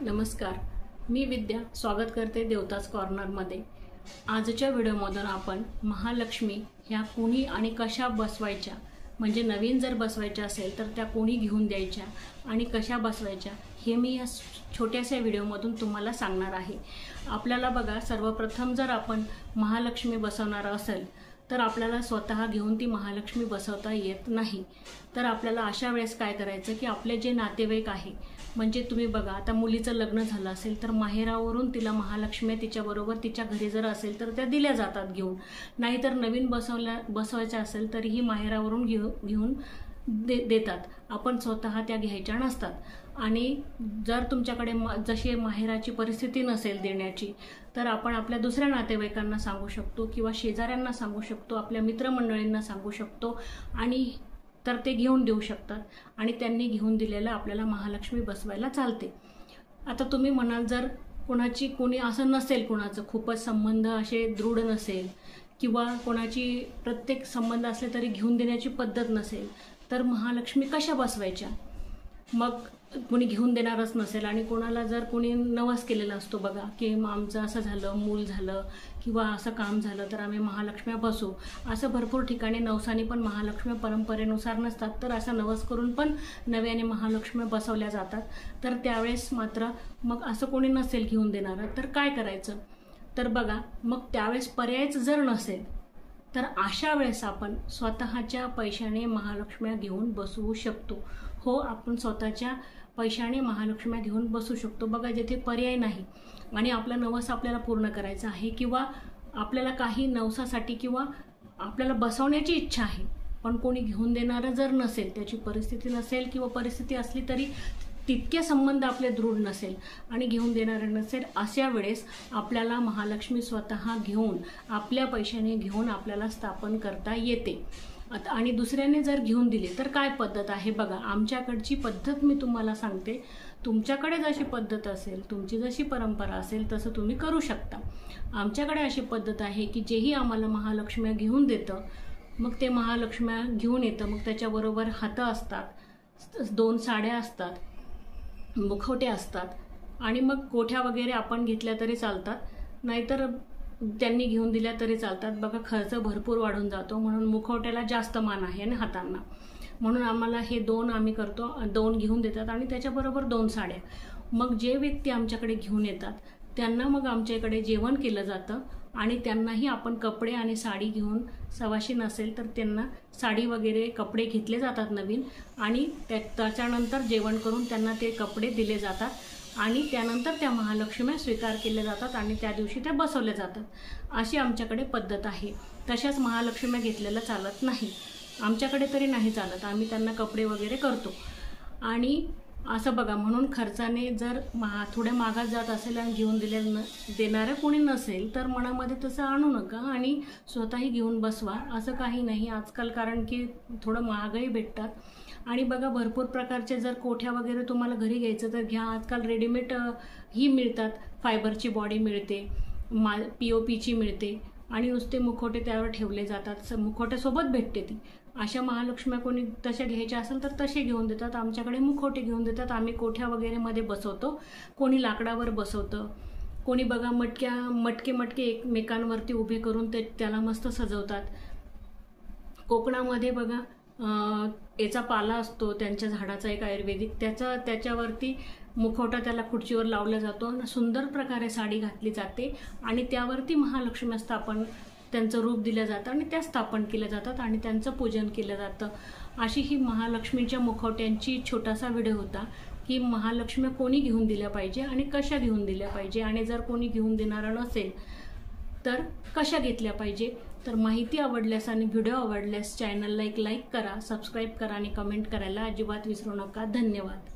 नमस्कार, मी विद्या स्वागत करते देवताच कॉर्नरमध्ये। आजच्या व्हिडिओमधून आपण महालक्ष्मी ह्या कोणी आणि कशा बसवायच्या, म्हणजे नवीन जर बसवायच्या असेल तर त्या कोणी घेऊन द्यायच्या आणि कशा बसवायच्या हे मी या छोट्याशा व्हिडिओमधून तुम्हाला सांगणार आहे। आपल्याला बघा, सर्वप्रथम जर आपण महालक्ष्मी बसवणार असेल तर आपल्याला स्वतः घेऊन ती महालक्ष्मी बसवता येत नाही। तर आपल्याला अशा वेळेस काय करायचं की आपले जे नातेवाईक आहे, म्हणजे तुम्ही बघा, आता मुलीचं लग्न झालं असेल तर माहेरावरून तिला महालक्ष्मी तिच्याबरोबर तिच्या घरी जर असेल तर त्या दिल्या जातात घेऊन, नाहीतर नवीन बसवायच्या असेल तरीही माहेरावरून घेऊन देतात। आपण स्वतः त्या घ्यायच्या नसतात। आणि जर तुमच्याकडे जशी माहेराची परिस्थिती नसेल देण्याची तर आपण आपल्या दुसऱ्या नातेवाईकांना सांगू शकतो किंवा शेजाऱ्यांना सांगू शकतो, आपल्या मित्रमंडळींना सांगू शकतो आणि तर ते घेऊन देऊ शकतात आणि त्यांनी घेऊन दिलेलं आपल्याला महालक्ष्मी बसवायला चालते। आता तुम्ही म्हणाल, जर कोणी असं नसेल, कोणाचं खूपच संबंध असे दृढ नसेल किंवा कोणाची प्रत्येक संबंध असले तरी घेऊन देण्याची पद्धत नसेल तर महालक्ष्मी कशा बसवायच्या? मग कोणी घेऊन देणारच नसेल आणि कोणाला जर कोणी नवस केलेला असतो बघा, की आमचं असं झालं, मूल झालं किंवा असं काम झालं तर आम्ही महालक्ष्म्या बसू, असं भरपूर ठिकाणी नवसानी पण महालक्ष्मी परंपरेनुसार नसतात, तर असं नवस करून पण नव्याने महालक्ष्मी बसवल्या जातात। तर त्यावेळेस मात्र मग असं कोणी नसेल घेऊन देणारं तर काय करायचं? तर बघा, मग त्यावेळेस पर्यायच जर नसेल तर अशा वेळेस आपण स्वतःच्या पैशाने महालक्ष्म्या घेऊन बसवू शकतो। हो, आपण स्वतःच्या पैशाने महालक्ष्म्या घेऊन बसू शकतो। बघा, जिथे पर्याय नाही आणि आपला नवस आपल्याला पूर्ण करायचा आहे किंवा आपल्याला काही नवसासाठी किंवा आपल्याला बसवण्याची इच्छा आहे पण कोणी घेऊन देणारं जर नसेल, त्याची परिस्थिती नसेल किंवा परिस्थिती असली तरी तितके संबंध आपले दृढ नसेल आणि घेऊन देणारे नसेल, अशा वेळेस आपल्याला महालक्ष्मी स्वतः घेऊन आपल्या पैशाने घेऊन आपल्याला स्थापन करता येते। आणि दुसऱ्याने जर घेऊन दिली तर काय पद्धत आहे? बघा, आमच्याकडची पद्धत मी तुम्हाला सांगते। तुमच्याकडे जशी पद्धत असेल, तुमची जशी परंपरा असेल तसं तुम्ही करू शकता। आमच्याकडे अशी पद्धत आहे की जेही आम्हाला महालक्ष्म्या घेऊन देतं, मग ते महालक्ष्म्या घेऊन येतं, मग त्याच्याबरोबर हातं असतात, 2 साड्या असतात, मुखवटे असतात आणि मग कोठ्या वगैरे आपण घेतल्या तरी चालतात, नाहीतर त्यांनी घेऊन दिल्या तरी चालतात। बघा, खर्च भरपूर वाढून जातो, म्हणून मुखवट्याला जास्त मान आहे आणि हातांना, म्हणून आम्हाला हे 2 आम्ही करतो, 2 घेऊन देतात आणि त्याच्याबरोबर 2 साड्या। मग जे व्यक्ती आमच्याकडे घेऊन येतात त्यांना मग आमच्या इकडे जेवण केलं जातं आणि त्यांनाही आपण कपडे आणि साडी घेऊन, सवाशीण असेल तर त्यांना साडी वगैरे कपडे घेतले जातात नवीन आणि त्याच्यानंतर जेवण करून त्यांना ते कपडे दिले जातात आणि त्यानंतर त्या महालक्ष्म्या स्वीकार केल्या जातात आणि त्या दिवशी त्या बसवल्या जातात। अशी आमच्याकडे पद्धत आहे। तशाच महालक्ष्म्या घेतलेल्या चालत नाही, आमच्याकडे तरी नाही चालत, आम्ही त्यांना कपडे वगैरे करतो। आणि असं बघा, म्हणून खर्चाने जर थोड्या मागात जात असेल आणि घेऊन देणारं कोणी नसेल तर मनामध्ये तसं आणू नका आणि स्वतःही घेऊन बसवा, असं काही नाही आजकाल, कारण की थोडं महागही भेटतात। आणि बघा, भरपूर प्रकारचे जर कोठ्या वगैरे तुम्हाला घरी घ्यायचं तर घ्या, आजकाल रेडीमेड ही मिळतात, फायबरची बॉडी मिळते, POPची मिळते आणि नुसते मुखवटे त्यावर ठेवले जातात, मुखवट्यासोबत भेटते ती। अशा महालक्ष्म्या कोणी तशा घ्यायच्या असेल तर तसे घेऊन देतात, आमच्याकडे मुखवटे घेऊन देतात। आम्ही कोठ्या वगैरे मध्ये बसवतो, कोणी लाकडावर बसवतं, कोणी बघा मटके एकमेकांवरती उभे करून त्याला मस्त सजवतात। कोकणामध्ये बघा, याचा पाला असतो त्यांच्या झाडाचा, एक आयुर्वेदिक, त्याच्यावरती मुखवटा त्याला खुर्चीवर लावला जातो आणि सुंदर प्रकारे साडी घातली जाते आणि त्यावरती महालक्ष्मी स्थापन, त्यांचं रूप दिलं जातं आणि त्या स्थापन केल्या जातात आणि त्यांचं पूजन केलं जातं। अशी ही महालक्ष्मीच्या मुखवट्यांची छोटासा व्हिडिओ होता की महालक्ष्मी कोणी घेऊन दिल्या पाहिजे आणि कशा घेऊन दिल्या पाहिजे, आणि जर कोणी घेऊन देणारं नसेल तर कशा घेतल्या पाहिजे। तर माहिती आवडल्यास आणि व्हिडिओ आवडल्यास चॅनलला एक लाईक करा, सबस्क्राईब करा आणि कमेंट करायला अजिबात विसरू नका। धन्यवाद।